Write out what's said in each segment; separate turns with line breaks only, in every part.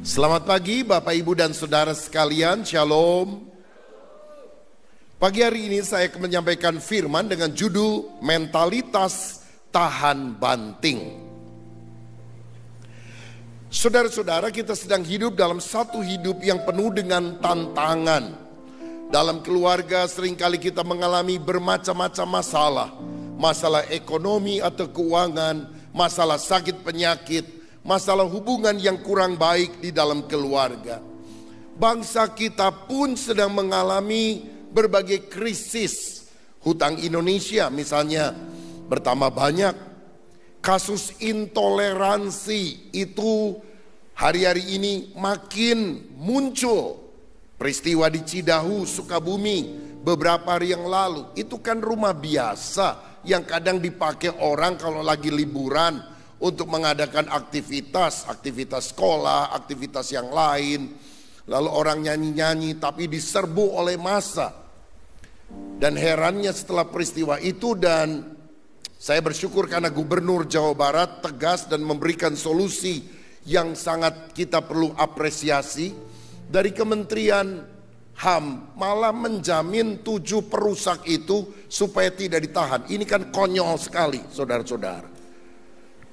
Selamat pagi Bapak Ibu dan Saudara sekalian, Shalom. Pagi hari ini saya akan menyampaikan firman dengan judul Mentalitas Tahan Banting. Saudara-saudara, kita sedang hidup dalam satu hidup yang penuh dengan tantangan. Dalam keluarga seringkali kita mengalami bermacam-macam masalah. Masalah ekonomi atau keuangan, masalah sakit penyakit, masalah hubungan yang kurang baik di dalam keluarga. Bangsa kita pun sedang mengalami berbagai krisis. Hutang Indonesia misalnya bertambah banyak. Kasus intoleransi itu hari-hari ini makin muncul. Peristiwa di Cidahu, Sukabumi beberapa hari yang lalu. Itu kan rumah biasa yang kadang dipakai orang kalau lagi liburan untuk mengadakan aktivitas sekolah, aktivitas yang lain. Lalu orang nyanyi-nyanyi tapi diserbu oleh massa. Dan herannya setelah peristiwa itu, dan saya bersyukur karena Gubernur Jawa Barat tegas dan memberikan solusi yang sangat kita perlu apresiasi. Dari Kementerian HAM malah menjamin 7 perusak itu supaya tidak ditahan. Ini kan konyol sekali saudara-saudara.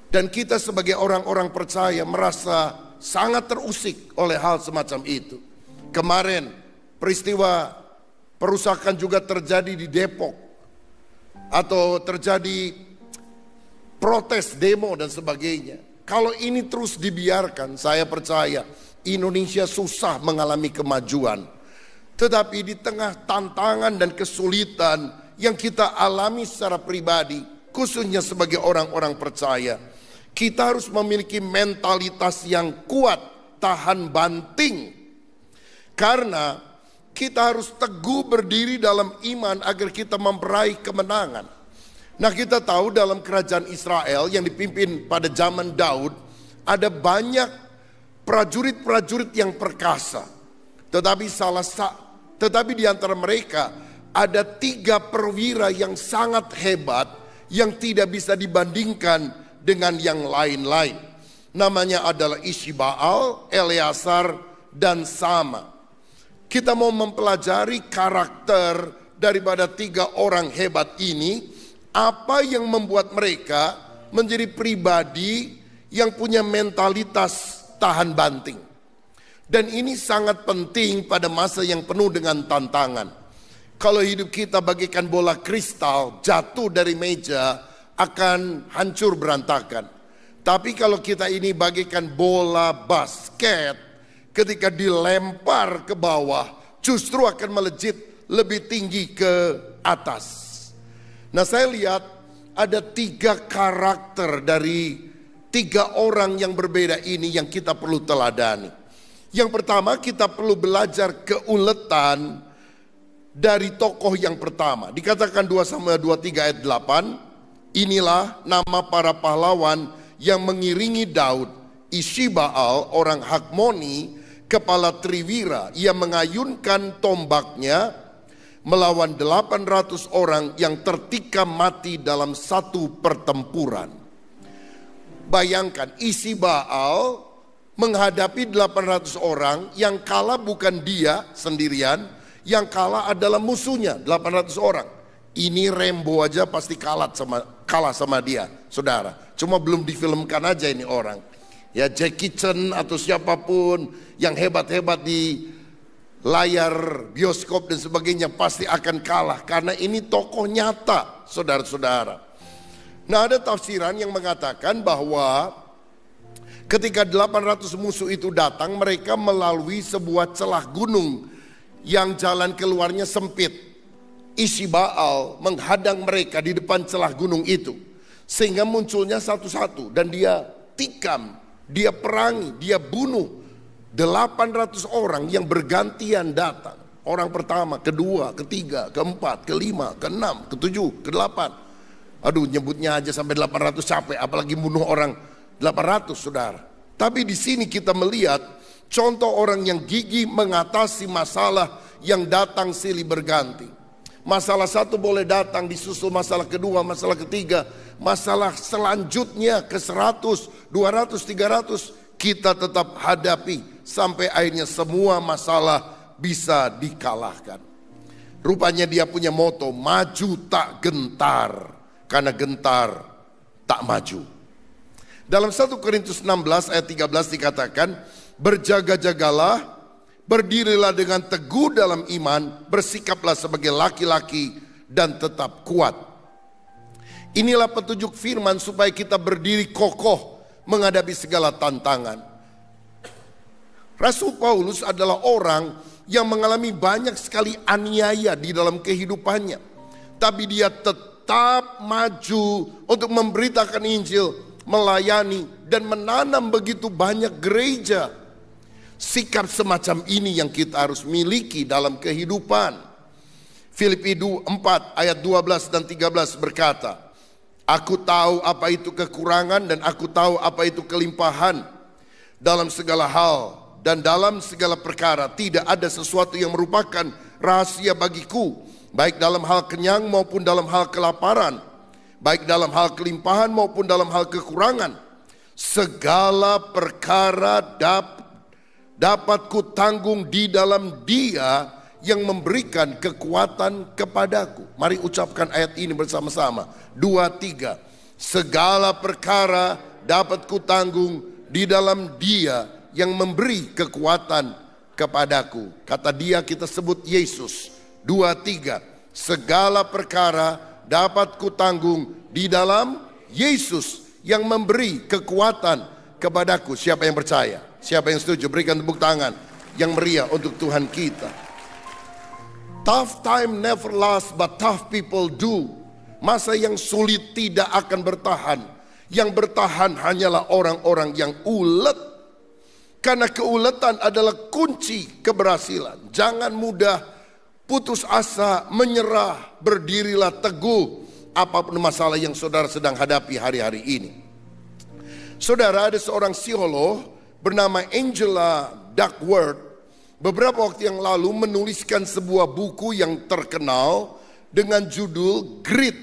Dan kita sebagai orang-orang percaya merasa sangat terusik oleh hal semacam itu. Kemarin peristiwa perusakan juga terjadi di Depok. Atau terjadi protes, demo dan sebagainya. Kalau ini terus dibiarkan, saya percaya Indonesia susah mengalami kemajuan. Tetapi di tengah tantangan dan kesulitan yang kita alami secara pribadi, khususnya sebagai orang-orang percaya, kita harus memiliki mentalitas yang kuat, tahan banting. Karena kita harus teguh berdiri dalam iman agar kita memperaih kemenangan. Nah, kita tahu dalam kerajaan Israel yang dipimpin pada zaman Daud, ada banyak prajurit-prajurit yang perkasa. Tetapi di antara mereka ada 3 perwira yang sangat hebat yang tidak bisa dibandingkan dengan yang lain-lain. Namanya adalah Ishibaal, Eleazar, dan Sama. Kita mau mempelajari karakter daripada 3 orang hebat ini. Apa yang membuat mereka menjadi pribadi yang punya mentalitas tahan banting. Dan ini sangat penting pada masa yang penuh dengan tantangan. Kalau hidup kita bagaikan bola kristal jatuh dari meja, akan hancur berantakan. Tapi kalau kita ini bagaikan bola basket, ketika dilempar ke bawah justru akan melejit lebih tinggi ke atas. Nah, saya lihat ada 3 karakter dari 3 orang yang berbeda ini yang kita perlu teladani. Yang pertama, kita perlu belajar keuletan dari tokoh yang pertama. Dikatakan 2 Samuel 23 ayat 8, inilah nama para pahlawan yang mengiringi Daud. Ishibaal orang Hakmoni, kepala triwira, ia mengayunkan tombaknya melawan 800 orang yang tertikam mati dalam satu pertempuran. Bayangkan, Ishibaal menghadapi 800 orang, yang kalah bukan dia sendirian, yang kalah adalah musuhnya 800 orang. Ini Rambo aja pasti kalah sama dia, saudara. Cuma belum difilmkan aja ini orang. Ya, Jackie Chan atau siapapun yang hebat-hebat di layar bioskop dan sebagainya pasti akan kalah. Karena ini tokoh nyata, saudara-saudara. Nah, ada tafsiran yang mengatakan bahwa ketika 800 musuh itu datang, mereka melalui sebuah celah gunung yang jalan keluarnya sempit. Ishibaal menghadang mereka di depan celah gunung itu, sehingga munculnya satu-satu, dan dia tikam, dia perangi, dia bunuh 800 orang yang bergantian datang. Orang pertama, kedua, ketiga, keempat, kelima, keenam, ketujuh, kedelapan. Aduh, nyebutnya aja sampai 800 capek, apalagi bunuh orang 800, saudara. Tapi di sini kita melihat contoh orang yang gigih mengatasi masalah yang datang silih berganti. Masalah satu boleh datang, disusul masalah kedua, masalah ketiga, masalah selanjutnya ke 100, 200, 300, kita tetap hadapi sampai akhirnya semua masalah bisa dikalahkan. Rupanya dia punya moto, maju tak gentar, karena gentar tak maju. Dalam 1 Korintus 16 ayat 13 dikatakan, berjaga-jagalah, berdirilah dengan teguh dalam iman, bersikaplah sebagai laki-laki dan tetap kuat. Inilah petunjuk firman supaya kita berdiri kokoh menghadapi segala tantangan. Rasul Paulus adalah orang yang mengalami banyak sekali aniaya di dalam kehidupannya. Tapi dia tetap maju untuk memberitakan Injil, melayani dan menanam begitu banyak gereja. Sikap semacam ini yang kita harus miliki dalam kehidupan. Filipi 4 ayat 12 dan 13 berkata, aku tahu apa itu kekurangan dan aku tahu apa itu kelimpahan. Dalam segala hal dan dalam segala perkara tidak ada sesuatu yang merupakan rahasia bagiku, baik dalam hal kenyang maupun dalam hal kelaparan, baik dalam hal kelimpahan maupun dalam hal kekurangan. Segala perkara dapat kutanggung di dalam Dia yang memberikan kekuatan kepadaku. Mari ucapkan ayat ini bersama-sama. 2, 3. Segala perkara dapat kutanggung di dalam Dia yang memberi kekuatan kepadaku. Kata Dia kita sebut Yesus. 2, 3. Segala perkara dapat kutanggung di dalam Yesus yang memberi kekuatan kepadaku. Siapa yang percaya? Siapa yang setuju? Berikan tepuk tangan yang meriah untuk Tuhan kita. Tough time never lasts, but tough people do. Masa yang sulit tidak akan bertahan. Yang bertahan hanyalah orang-orang yang ulet. Karena keuletan adalah kunci keberhasilan. Jangan mudah putus asa, menyerah, berdirilah teguh. Apapun masalah yang saudara sedang hadapi hari-hari ini. Saudara, ada seorang psikolog bernama Angela Duckworth. Beberapa waktu yang lalu menuliskan sebuah buku yang terkenal dengan judul Grit.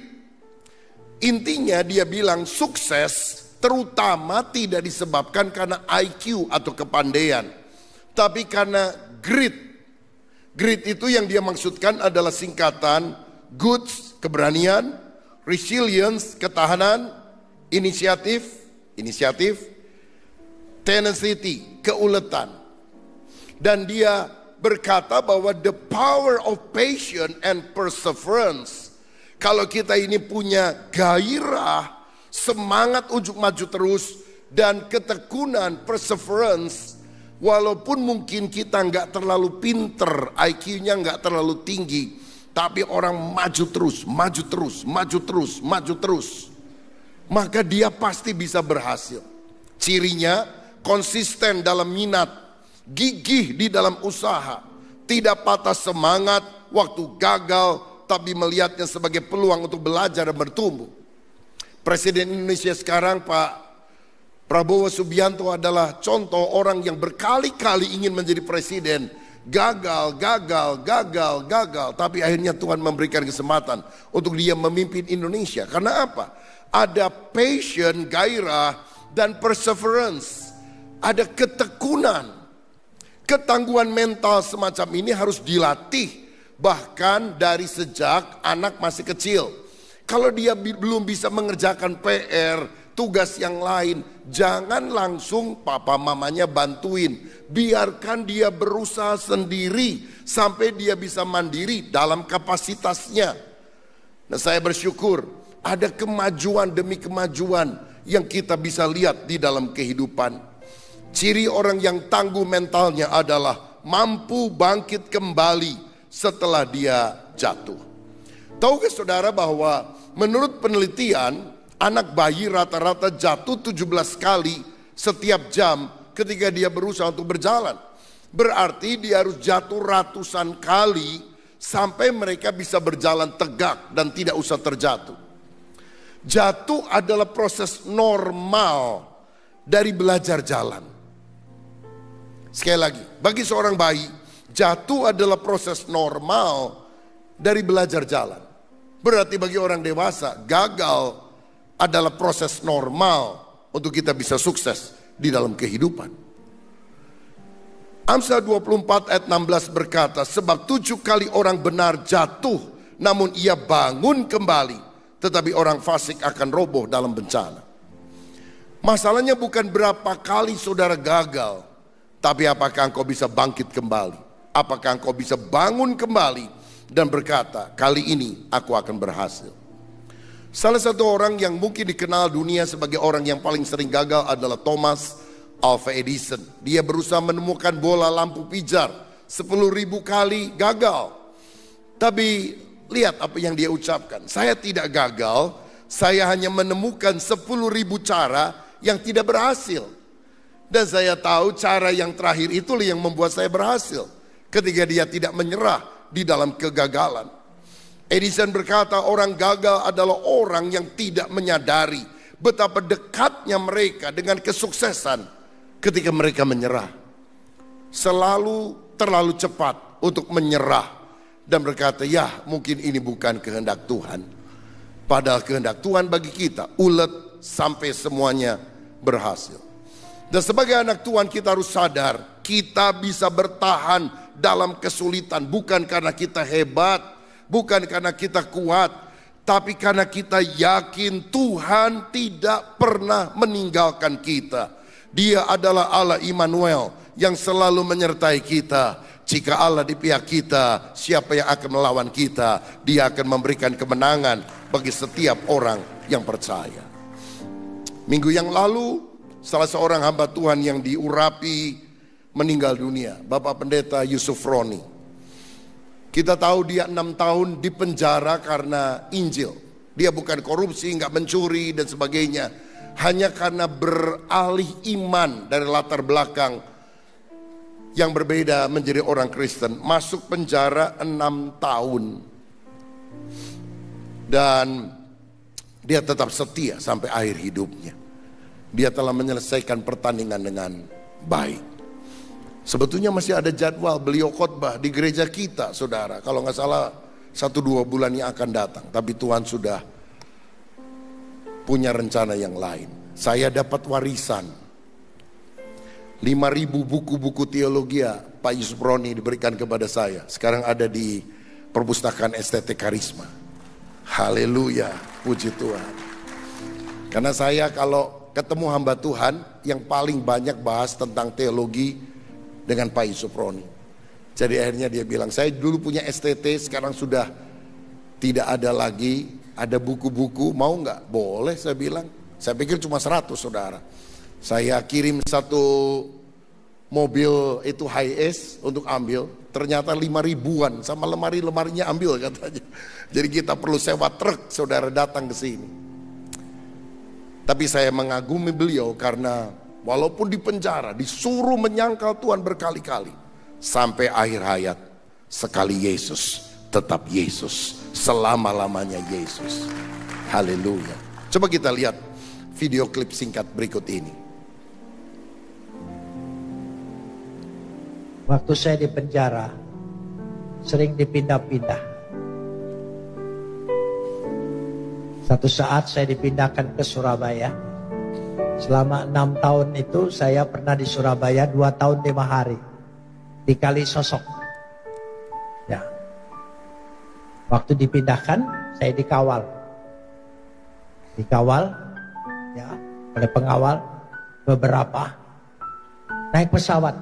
Intinya dia bilang sukses terutama tidak disebabkan karena IQ atau kepandaian, tapi karena grit. Grit itu yang dia maksudkan adalah singkatan goods, keberanian, resilience, ketahanan, inisiatif, tenacity, keuletan. Dan dia berkata bahwa the power of patience and perseverance. Kalau kita ini punya gairah, semangat untuk maju terus, dan ketekunan, perseverance. Walaupun mungkin kita nggak terlalu pinter, IQ-nya nggak terlalu tinggi. Tapi orang maju terus, maju terus, maju terus, maju terus. Maka dia pasti bisa berhasil. Cirinya konsisten dalam minat, gigih di dalam usaha, tidak patah semangat waktu gagal, tapi melihatnya sebagai peluang untuk belajar dan bertumbuh. Presiden Indonesia sekarang Pak Prabowo Subianto adalah contoh orang yang berkali-kali ingin menjadi presiden. Gagal, tapi akhirnya Tuhan memberikan kesempatan untuk dia memimpin Indonesia. Karena apa? Ada passion, gairah, dan perseverance. Ada ketekunan. Ketangguhan mental semacam ini harus dilatih bahkan dari sejak anak masih kecil. Kalau dia belum bisa mengerjakan PR, tugas yang lain, jangan langsung papa mamanya bantuin. Biarkan dia berusaha sendiri sampai dia bisa mandiri dalam kapasitasnya. Nah, saya bersyukur ada kemajuan demi kemajuan yang kita bisa lihat di dalam kehidupan. Ciri orang yang tangguh mentalnya adalah mampu bangkit kembali setelah dia jatuh. Tahukah saudara bahwa menurut penelitian anak bayi rata-rata jatuh 17 kali setiap jam ketika dia berusaha untuk berjalan. Berarti dia harus jatuh ratusan kali sampai mereka bisa berjalan tegak dan tidak usah terjatuh. Jatuh adalah proses normal dari belajar jalan. Sekali lagi, bagi seorang bayi, jatuh adalah proses normal dari belajar jalan. Berarti bagi orang dewasa, gagal adalah proses normal untuk kita bisa sukses di dalam kehidupan. Amsal 24 ayat 16 berkata, sebab 7 kali orang benar jatuh, namun ia bangun kembali. Tetapi orang fasik akan roboh dalam bencana. Masalahnya bukan berapa kali saudara gagal, tapi apakah engkau bisa bangkit kembali? Apakah engkau bisa bangun kembali dan berkata, kali ini aku akan berhasil. Salah satu orang yang mungkin dikenal dunia sebagai orang yang paling sering gagal adalah Thomas Alva Edison. Dia berusaha menemukan bola lampu pijar 10.000 kali gagal. Tapi lihat apa yang dia ucapkan. Saya tidak gagal, saya hanya menemukan 10.000 cara yang tidak berhasil. Dan saya tahu cara yang terakhir itulah yang membuat saya berhasil. Ketika dia tidak menyerah di dalam kegagalan. Edison berkata, orang gagal adalah orang yang tidak menyadari betapa dekatnya mereka dengan kesuksesan ketika mereka menyerah. Selalu terlalu cepat untuk menyerah dan berkata, ya mungkin ini bukan kehendak Tuhan. Padahal kehendak Tuhan bagi kita ulet sampai semuanya berhasil. Dan sebagai anak Tuhan kita harus sadar, kita bisa bertahan dalam kesulitan bukan karena kita hebat, bukan karena kita kuat, tapi karena kita yakin Tuhan tidak pernah meninggalkan kita. Dia adalah Allah Immanuel yang selalu menyertai kita. Jika Allah di pihak kita, siapa yang akan melawan kita? Dia akan memberikan kemenangan bagi setiap orang yang percaya. Minggu yang lalu, salah seorang hamba Tuhan yang diurapi meninggal dunia, Bapak Pendeta Yusuf Roni. Kita tahu dia 6 tahun di penjara karena Injil. Dia bukan korupsi, nggak mencuri dan sebagainya. Hanya karena beralih iman dari latar belakang yang berbeda menjadi orang Kristen. Masuk penjara 6 tahun. Dan dia tetap setia sampai akhir hidupnya. Dia telah menyelesaikan pertandingan dengan baik. Sebetulnya masih ada jadwal beliau khotbah di gereja kita, saudara. Kalau nggak salah 1-2 bulan yang akan datang. Tapi Tuhan sudah punya rencana yang lain. Saya dapat warisan 5.000 buku-buku teologi Pak Yusuf Roni diberikan kepada saya. Sekarang ada di perpustakaan STT Karisma. Haleluya, puji Tuhan. Karena saya kalau ketemu hamba Tuhan yang paling banyak bahas tentang teologi dengan Pak Yusuf Roni. Jadi akhirnya dia bilang, saya dulu punya STT, sekarang sudah tidak ada lagi. Ada buku-buku, mau nggak? Boleh, saya bilang. Saya pikir cuma 100, saudara. Saya kirim 1 mobil itu high-ace untuk ambil. Ternyata 5.000-an, sama lemari-lemarinya ambil katanya. Jadi kita perlu sewa truk, saudara datang ke sini. Tapi saya mengagumi beliau karena walaupun di penjara, disuruh menyangkal Tuhan berkali-kali. Sampai akhir hayat, sekali Yesus, tetap Yesus. Selama-lamanya Yesus. Haleluya. Coba kita lihat video klip singkat berikut ini.
Waktu saya di penjara, sering dipindah-pindah. Satu saat saya dipindahkan ke Surabaya. Selama 6 tahun itu saya pernah di Surabaya 2 tahun 5 hari. Di Kalisosok. Ya. Waktu dipindahkan, saya dikawal. Dikawal, ya, oleh pengawal beberapa. Naik pesawat.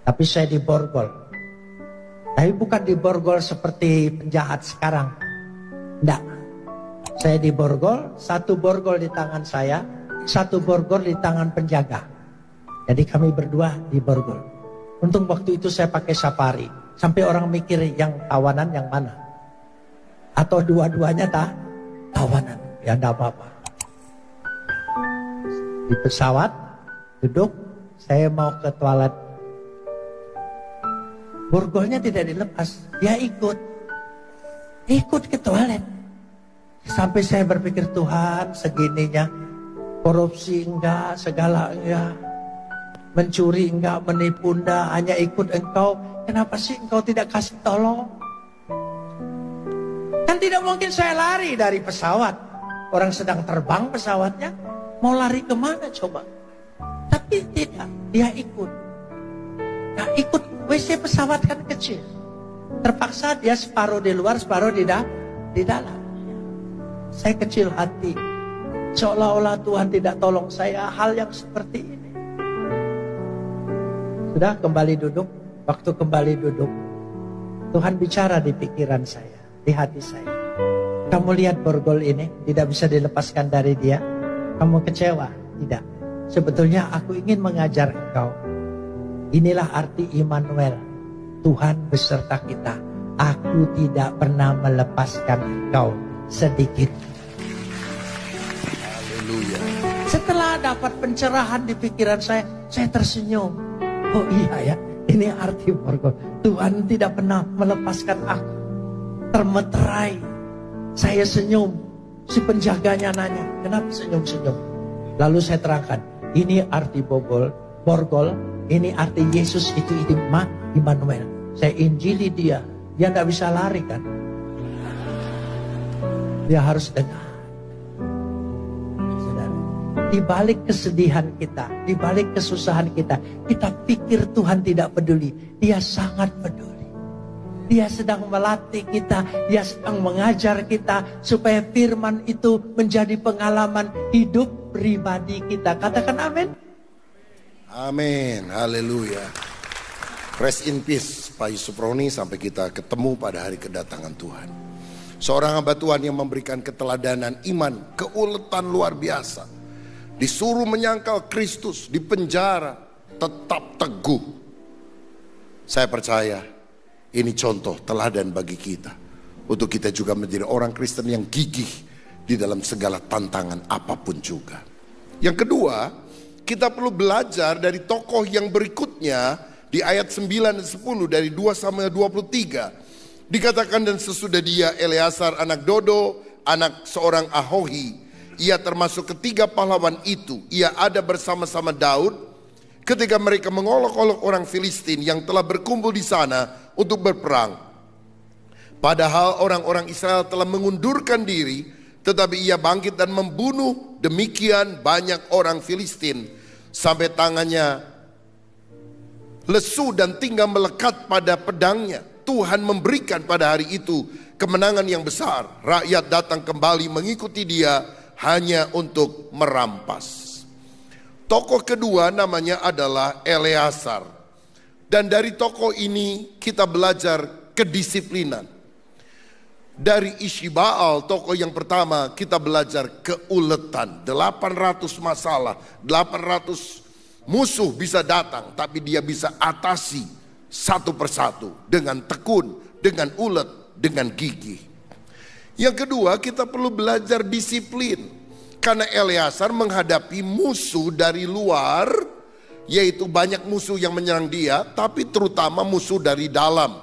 Tapi saya diborgol. Tapi bukan diborgol seperti penjahat sekarang. Enggak. Saya diborgol, 1 borgol di tangan saya, 1 borgol di tangan penjaga. Jadi kami berdua diborgol. Untung waktu itu saya pakai safari. Sampai orang mikir yang tawanan yang mana. Atau dua-duanya tawanan. Ya enggak apa-apa. Di pesawat, duduk, saya mau ke toilet. Borgolnya tidak dilepas, dia ikut ke toilet. Sampai saya berpikir, Tuhan segininya, korupsi enggak, segala enggak, mencuri enggak, menipu enggak, hanya ikut engkau. Kenapa sih engkau tidak kasih tolong? Kan tidak mungkin saya lari dari pesawat. Orang sedang terbang pesawatnya, mau lari kemana coba? Tapi tidak, dia ikut. Nah, ikut WC pesawat kan kecil. Terpaksa dia separuh di luar, separuh di dalam. Saya kecil hati. Seolah-olah Tuhan tidak tolong saya hal yang seperti ini. Sudah kembali duduk. Waktu kembali duduk, Tuhan bicara di pikiran saya, di hati saya. Kamu lihat borgol ini, tidak bisa dilepaskan dari dia. Kamu kecewa? Tidak. Sebetulnya aku ingin mengajar engkau. Inilah arti Immanuel. Tuhan beserta kita. Aku tidak pernah melepaskan engkau sedikit.
Haleluya.
Setelah dapat pencerahan di pikiran saya tersenyum. Oh iya ya, ini arti borgol. Tuhan tidak pernah melepaskan aku. Termeterai. Saya senyum. Si penjaganya nanya, kenapa senyum-senyum? Lalu saya terangkan, ini arti borgol. Ini arti Yesus itu Immanuel. Saya injili dia. Dia tidak bisa lari kan. Dia harus dengar. Di balik kesedihan kita, di balik kesusahan kita pikir Tuhan tidak peduli. Dia sangat peduli. Dia sedang melatih kita, dia sedang mengajar kita supaya firman itu menjadi pengalaman hidup pribadi kita. Katakan amin.
Amin, haleluya. Rest in peace Pak Yusuf Roni, sampai kita ketemu pada hari kedatangan Tuhan. Seorang hamba Tuhan yang memberikan keteladanan iman, keuletan luar biasa. Disuruh menyangkal Kristus, di penjara, tetap teguh. Saya percaya ini contoh teladan bagi kita. Untuk kita juga menjadi orang Kristen yang gigih di dalam segala tantangan apapun juga. Yang kedua, kita perlu belajar dari tokoh yang berikutnya di ayat 9 dan 10 dari 2 Samuel 23. Dikatakan, dan sesudah dia Eleazar anak Dodo, anak seorang Ahohi. Ia termasuk ketiga pahlawan itu. Ia ada bersama-sama Daud ketika mereka mengolok-olok orang Filistin yang telah berkumpul di sana untuk berperang. Padahal orang-orang Israel telah mengundurkan diri, tetapi ia bangkit dan membunuh demikian banyak orang Filistin sampai tangannya lesu dan tinggal melekat pada pedangnya. Tuhan memberikan pada hari itu kemenangan yang besar. Rakyat datang kembali mengikuti dia hanya untuk merampas. Tokoh kedua namanya adalah Eleazar. Dan dari tokoh ini kita belajar kedisiplinan. Dari Ishibaal, tokoh yang pertama, kita belajar keuletan. 800 masalah, 800 musuh bisa datang, tapi dia bisa atasi satu persatu dengan tekun, dengan ulet, dengan gigih. Yang kedua, kita perlu belajar disiplin. Karena Eleazar menghadapi musuh dari luar, yaitu banyak musuh yang menyerang dia, tapi terutama musuh dari dalam.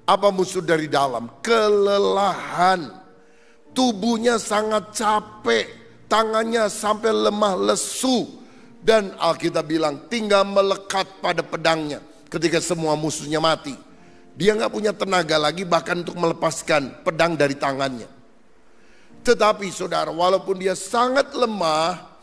Apa musuh dari dalam? Kelelahan. Tubuhnya sangat capek, tangannya sampai lemah lesu. Dan Alkitab bilang tinggal melekat pada pedangnya ketika semua musuhnya mati. Dia gak punya tenaga lagi bahkan untuk melepaskan pedang dari tangannya. Tetapi saudara, walaupun dia sangat lemah,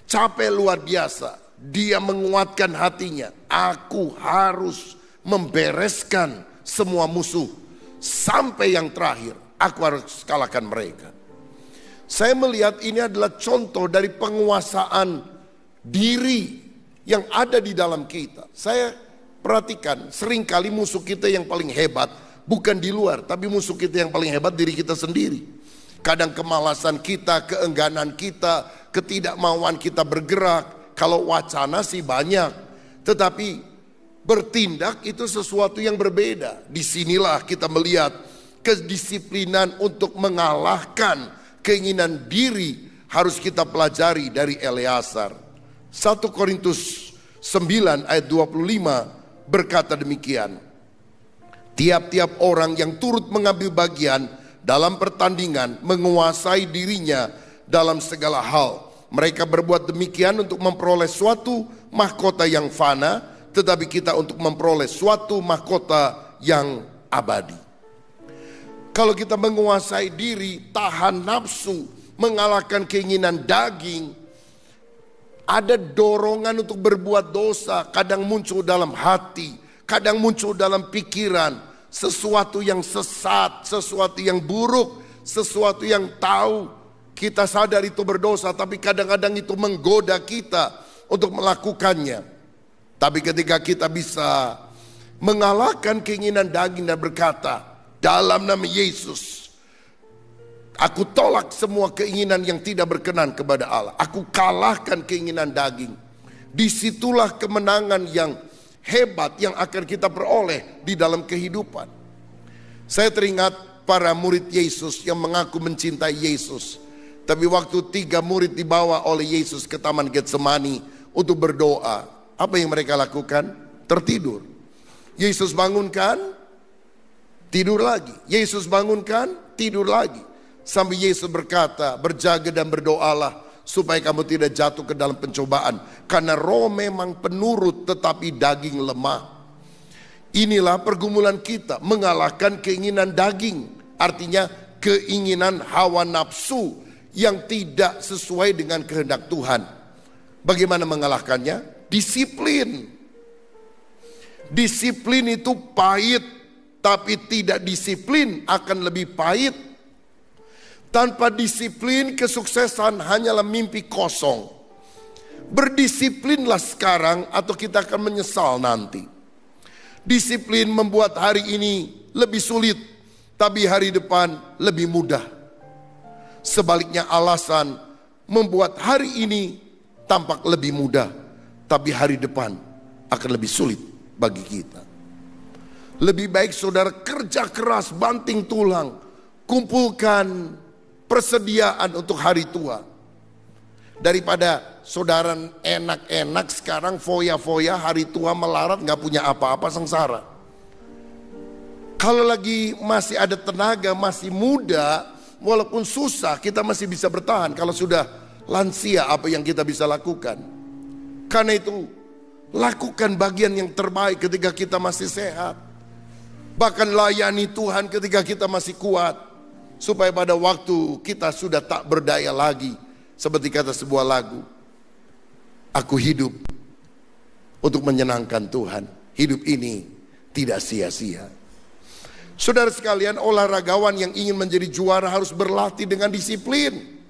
capek luar biasa, dia menguatkan hatinya. Aku harus membereskan semua musuh sampai yang terakhir. Aku harus kalahkan mereka. Saya melihat ini adalah contoh dari penguasaan diri yang ada di dalam kita. Saya perhatikan, seringkali musuh kita yang paling hebat bukan di luar, tapi musuh kita yang paling hebat diri kita sendiri. Kadang kemalasan kita, keengganan kita, ketidakmauan kita bergerak. Kalau wacana sih banyak, tetapi bertindak itu sesuatu yang berbeda. Disinilah kita melihat kedisiplinan untuk mengalahkan keinginan diri harus kita pelajari dari Eleazar. 1 Korintus 9 ayat 25 berkata demikian. Tiap-tiap orang yang turut mengambil bagian dalam pertandingan menguasai dirinya dalam segala hal. Mereka berbuat demikian untuk memperoleh suatu mahkota yang fana, tetapi kita untuk memperoleh suatu mahkota yang abadi. Kalau kita menguasai diri, tahan nafsu, mengalahkan keinginan daging, Ada dorongan untuk berbuat dosa, kadang muncul dalam hati, kadang muncul dalam pikiran. Sesuatu yang sesat, sesuatu yang buruk, sesuatu yang tahu kita sadar itu berdosa, tapi kadang-kadang itu menggoda kita untuk melakukannya. Tapi ketika kita bisa mengalahkan keinginan daging dan berkata, dalam nama Yesus, aku tolak semua keinginan yang tidak berkenan kepada Allah. Aku kalahkan keinginan daging. Disitulah kemenangan yang hebat yang akan kita peroleh di dalam kehidupan. Saya teringat para murid Yesus yang mengaku mencintai Yesus. Tapi waktu 3 murid dibawa oleh Yesus ke Taman Getsemani untuk berdoa, apa yang mereka lakukan? Tertidur. Yesus bangunkan, tidur lagi. Yesus bangunkan, tidur lagi. Sampai Yesus berkata, berjaga dan berdoalah supaya kamu tidak jatuh ke dalam pencobaan. Karena roh memang penurut tetapi daging lemah. Inilah pergumulan kita, mengalahkan keinginan daging. Artinya keinginan hawa nafsu yang tidak sesuai dengan kehendak Tuhan. Bagaimana mengalahkannya? Disiplin. Disiplin itu pahit, tapi tidak disiplin akan lebih pahit. Tanpa disiplin kesuksesan hanyalah mimpi kosong. Berdisiplinlah sekarang atau kita akan menyesal nanti. Disiplin membuat hari ini lebih sulit, tapi hari depan lebih mudah. Sebaliknya alasan membuat hari ini tampak lebih mudah, tapi hari depan akan lebih sulit bagi kita. Lebih baik saudara kerja keras, banting tulang, kumpulkan persediaan untuk hari tua, daripada saudara enak-enak sekarang foya-foya hari tua melarat gak punya apa-apa, sengsara. Kalau lagi masih ada tenaga, masih muda, walaupun susah kita masih bisa bertahan. Kalau sudah lansia apa yang kita bisa lakukan? Karena itu lakukan bagian yang terbaik ketika kita masih sehat. Bahkan layani Tuhan ketika kita masih kuat. Supaya pada waktu kita sudah tak berdaya lagi. Seperti kata sebuah lagu, aku hidup untuk menyenangkan Tuhan. Hidup ini tidak sia-sia. Saudara sekalian, olahragawan yang ingin menjadi juara harus berlatih dengan disiplin.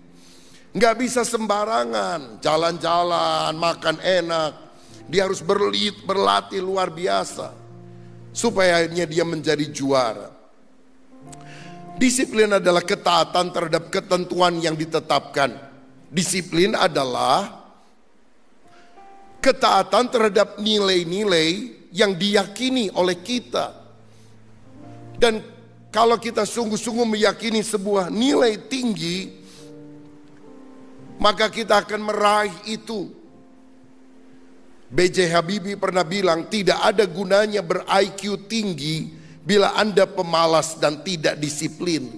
Nggak bisa sembarangan, jalan-jalan, makan enak. Dia harus berlatih luar biasa. Supaya akhirnya dia menjadi juara. Disiplin adalah ketaatan terhadap ketentuan yang ditetapkan. Disiplin adalah ketaatan terhadap nilai-nilai yang diyakini oleh kita. Dan kalau kita sungguh-sungguh meyakini sebuah nilai tinggi, maka kita akan meraih itu. B.J. Habibie pernah bilang, tidak ada gunanya ber-IQ tinggi bila Anda pemalas dan tidak disiplin.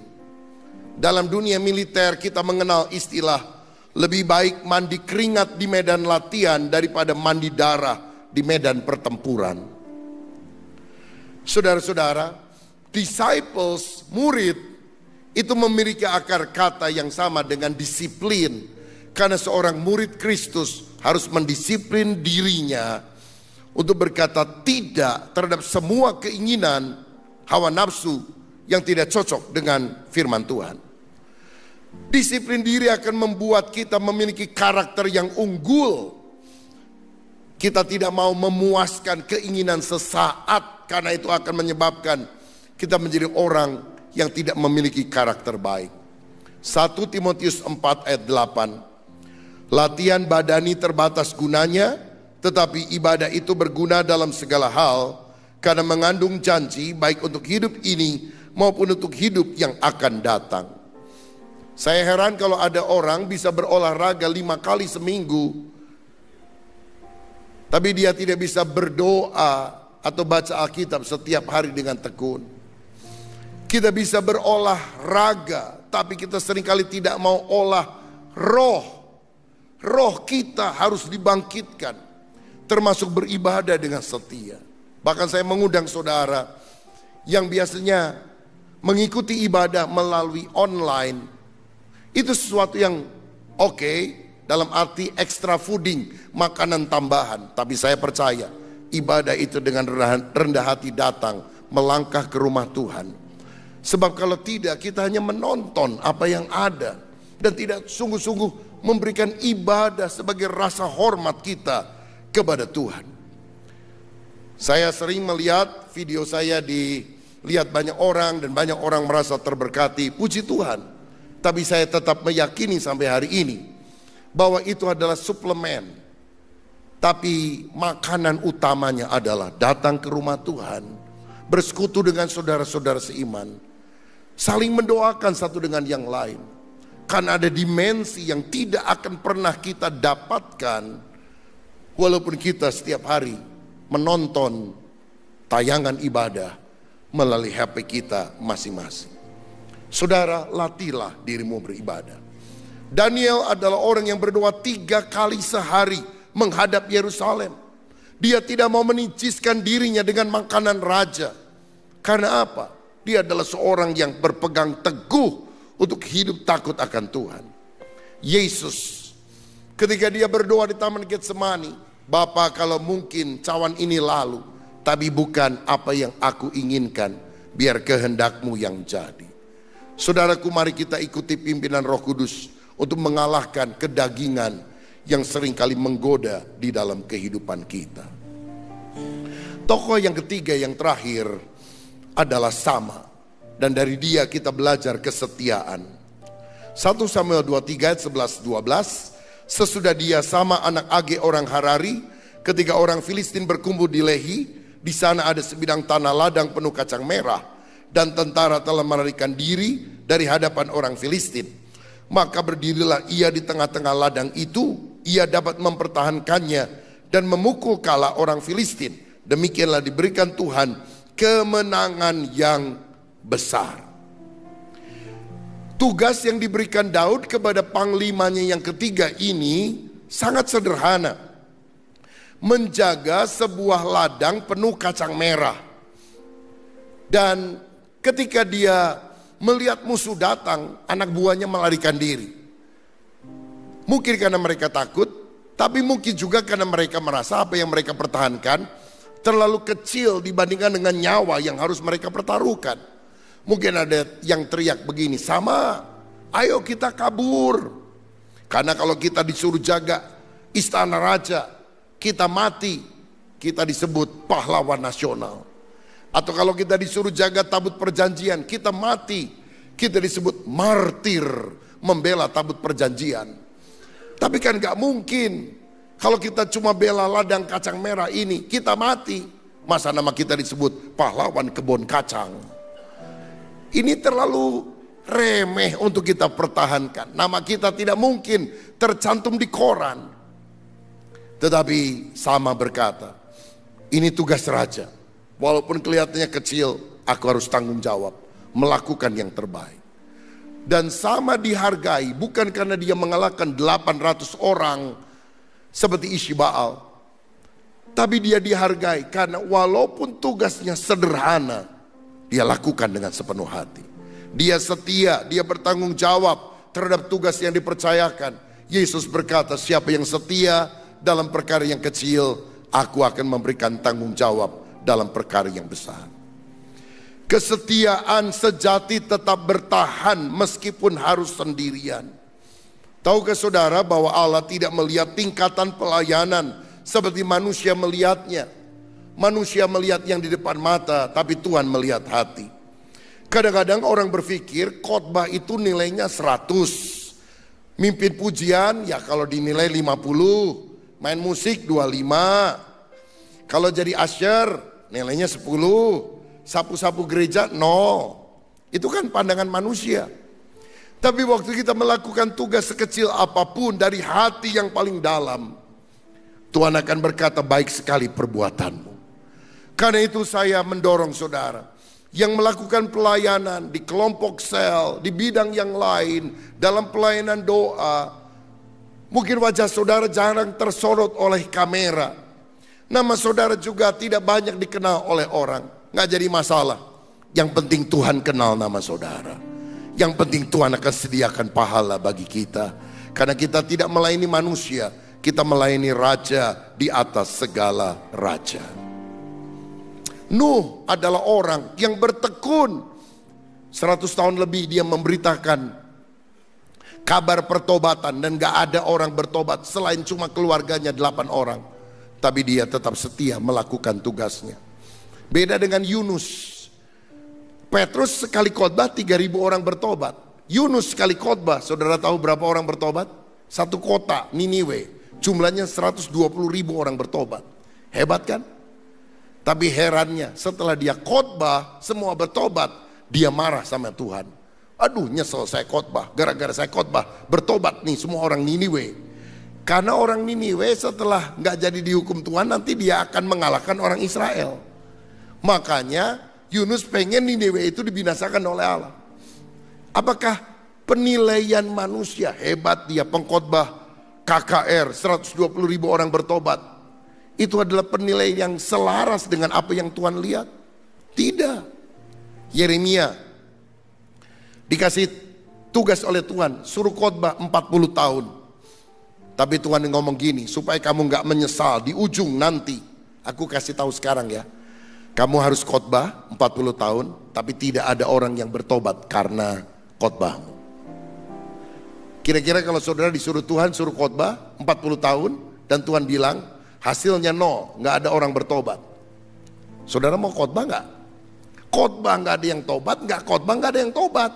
Dalam dunia militer kita mengenal istilah, lebih baik mandi keringat di medan latihan daripada mandi darah di medan pertempuran. Saudara-saudara, disciples, murid, itu memiliki akar kata yang sama dengan disiplin. Karena seorang murid Kristus harus mendisiplin dirinya untuk berkata tidak terhadap semua keinginan hawa nafsu yang tidak cocok dengan firman Tuhan. Disiplin diri akan membuat kita memiliki karakter yang unggul. Kita tidak mau memuaskan keinginan sesaat, karena itu akan menyebabkan kita menjadi orang yang tidak memiliki karakter baik. 1 Timotius 4 ayat 8. Latihan badani terbatas gunanya, tetapi ibadah itu berguna dalam segala hal, karena mengandung janji baik untuk hidup ini maupun untuk hidup yang akan datang. Saya heran kalau ada orang bisa berolahraga 5 kali seminggu, tapi dia tidak bisa berdoa atau baca Alkitab setiap hari dengan tekun. Kita bisa berolahraga, tapi kita seringkali tidak mau olah roh. Roh kita harus dibangkitkan, termasuk beribadah dengan setia. Bahkan saya mengundang saudara yang biasanya mengikuti ibadah melalui online. Itu sesuatu yang oke, dalam arti extra fooding, makanan tambahan. Tapi saya percaya ibadah itu dengan rendah hati datang, melangkah ke rumah Tuhan. Sebab kalau tidak, kita hanya menonton apa yang ada dan tidak sungguh-sungguh memberikan ibadah sebagai rasa hormat kita kepada Tuhan. Saya sering melihat video saya dilihat banyak orang dan banyak orang merasa terberkati, puji Tuhan. Tapi saya tetap meyakini sampai hari ini bahwa itu adalah suplemen. Tapi makanan utamanya adalah datang ke rumah Tuhan, bersekutu dengan saudara-saudara seiman, saling mendoakan satu dengan yang lain. Karena ada dimensi yang tidak akan pernah kita dapatkan walaupun kita setiap hari menonton tayangan ibadah melalui HP kita masing-masing. Saudara, latihlah dirimu beribadah. Daniel adalah orang yang berdoa 3 kali sehari menghadap Yerusalem. Dia tidak mau meniciskan dirinya dengan makanan raja. Karena apa? Dia adalah seorang yang berpegang teguh untuk hidup takut akan Tuhan. Yesus ketika dia berdoa di Taman Getsemani, Bapa, kalau mungkin cawan ini lalu, tapi bukan apa yang aku inginkan, biar kehendak-Mu yang jadi. Saudaraku, mari kita ikuti pimpinan Roh Kudus untuk mengalahkan kedagingan yang seringkali menggoda di dalam kehidupan kita. Tokoh yang ketiga, yang terakhir adalah Sama. Dan dari dia kita belajar kesetiaan. 1 Samuel 23 ayat 11-12. Sesudah dia Sama anak Age orang Harari, ketika orang Filistin berkumpul di Lehi, di sana ada sebidang tanah ladang penuh kacang merah, dan tentara telah melarikan diri dari hadapan orang Filistin. Maka berdirilah ia di tengah-tengah ladang itu, ia dapat mempertahankannya dan memukul kalah orang Filistin. Demikianlah diberikan Tuhan kemenangan yang besar. Tugas yang diberikan Daud kepada panglimanya yang ketiga ini sangat sederhana. Menjaga sebuah ladang penuh kacang merah. Dan ketika dia melihat musuh datang, anak buahnya melarikan diri. Mungkin karena mereka takut, tapi mungkin juga karena mereka merasa apa yang mereka pertahankan terlalu kecil dibandingkan dengan nyawa yang harus mereka pertaruhkan. Mungkin ada yang teriak begini, Sama, ayo kita kabur. Karena kalau kita disuruh jaga istana raja, kita mati, kita disebut pahlawan nasional. Atau kalau kita disuruh jaga tabut perjanjian, kita mati, kita disebut martir, membela tabut perjanjian. Tapi kan gak mungkin, kalau kita cuma bela ladang kacang merah ini, kita mati. Masa nama kita disebut pahlawan kebun kacang? Ini terlalu remeh untuk kita pertahankan. Nama kita tidak mungkin tercantum di koran. Tetapi Sama berkata, ini tugas raja. Walaupun kelihatannya kecil, aku harus tanggung jawab, melakukan yang terbaik. Dan Sama dihargai bukan karena dia mengalahkan 800 orang seperti Ishibaal. Tapi dia dihargai karena walaupun tugasnya sederhana, dia lakukan dengan sepenuh hati. Dia setia, dia bertanggung jawab terhadap tugas yang dipercayakan. Yesus berkata, siapa yang setia dalam perkara yang kecil, aku akan memberikan tanggung jawab dalam perkara yang besar. Kesetiaan sejati tetap bertahan meskipun harus sendirian. Tahukah saudara bahwa Allah tidak melihat tingkatan pelayanan seperti manusia melihatnya. Manusia melihat yang di depan mata, tapi Tuhan melihat hati. Kadang-kadang orang berpikir khotbah itu nilainya 100. Mimpin pujian ya kalau dinilai 50. Main musik 25. Kalau jadi usher nilainya 10. Sapu-sapu gereja 0. Itu kan pandangan manusia. Tapi waktu kita melakukan tugas sekecil apapun dari hati yang paling dalam, Tuhan akan berkata, baik sekali perbuatanmu. Karena itu saya mendorong saudara yang melakukan pelayanan di kelompok sel, di bidang yang lain, dalam pelayanan doa. Mungkin wajah saudara jarang tersorot oleh kamera. Nama saudara juga tidak banyak dikenal oleh orang. Nggak jadi masalah. Yang penting Tuhan kenal nama saudara. Yang penting Tuhan akan sediakan pahala bagi kita. Karena kita tidak melayani manusia, kita melayani raja di atas segala raja. Nuh adalah orang yang bertekun 100 tahun lebih, dia memberitakan kabar pertobatan, dan gak ada orang bertobat selain cuma keluarganya 8 orang. Tapi dia tetap setia melakukan tugasnya. Beda dengan Yunus. Petrus sekali khotbah 3.000 orang bertobat. Yunus sekali khotbah, saudara tahu berapa orang bertobat? Satu kota Niniwe, jumlahnya 120.000 orang bertobat. Hebat kan? Tapi herannya, setelah dia khotbah semua bertobat, dia marah sama Tuhan. Aduh, nyesel saya khotbah, gara-gara saya khotbah bertobat nih semua orang Niniwe. Karena orang Niniwe setelah nggak jadi dihukum Tuhan, nanti dia akan mengalahkan orang Israel. Makanya Yunus pengen Niniwe itu dibinasakan oleh Allah. Apakah penilaian manusia hebat dia pengkhotbah KKR 120.000 orang bertobat, itu adalah penilaian yang selaras dengan apa yang Tuhan lihat? Tidak. Yeremia dikasih tugas oleh Tuhan, suruh khotbah 40 tahun. Tapi Tuhan ngomong gini, supaya kamu gak menyesal di ujung nanti. Aku kasih tahu sekarang ya, kamu harus khotbah 40 tahun, tapi tidak ada orang yang bertobat karena khotbahmu. Kira-kira kalau saudara disuruh Tuhan suruh khotbah 40 tahun, dan Tuhan bilang hasilnya nol, gak ada orang bertobat. Saudara mau khotbah gak? Khotbah gak ada yang tobat, gak khotbah gak ada yang tobat.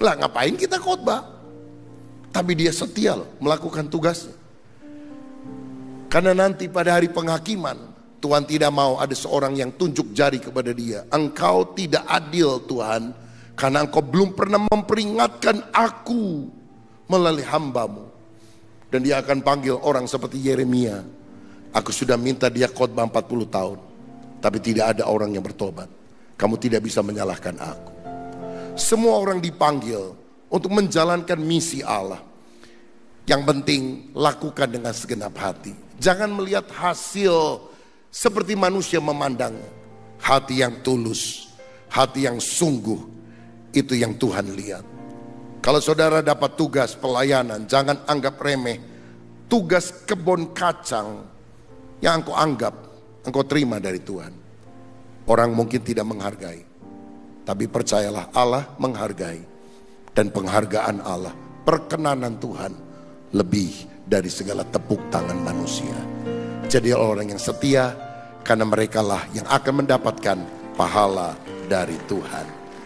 Lah ngapain kita khotbah? Tapi dia setia loh melakukan tugasnya. Karena nanti pada hari penghakiman, Tuhan tidak mau ada seorang yang tunjuk jari kepada dia. Engkau tidak adil Tuhan, karena engkau belum pernah memperingatkan aku melalui hambamu. Dan dia akan panggil orang seperti Yeremia. Aku sudah minta dia khotbah 40 tahun, tapi tidak ada orang yang bertobat. Kamu tidak bisa menyalahkan aku. Semua orang dipanggil untuk menjalankan misi Allah. Yang penting lakukan dengan segenap hati. Jangan melihat hasil seperti manusia memandangnya. Hati yang tulus, hati yang sungguh, itu yang Tuhan lihat. Kalau saudara dapat tugas pelayanan, jangan anggap remeh. Tugas kebun kacang yang engkau anggap, engkau terima dari Tuhan. Orang mungkin tidak menghargai, tapi percayalah Allah menghargai. Dan penghargaan Allah, perkenanan Tuhan lebih dari segala tepuk tangan manusia. Jadi orang yang setia, karena merekalah yang akan mendapatkan pahala dari Tuhan.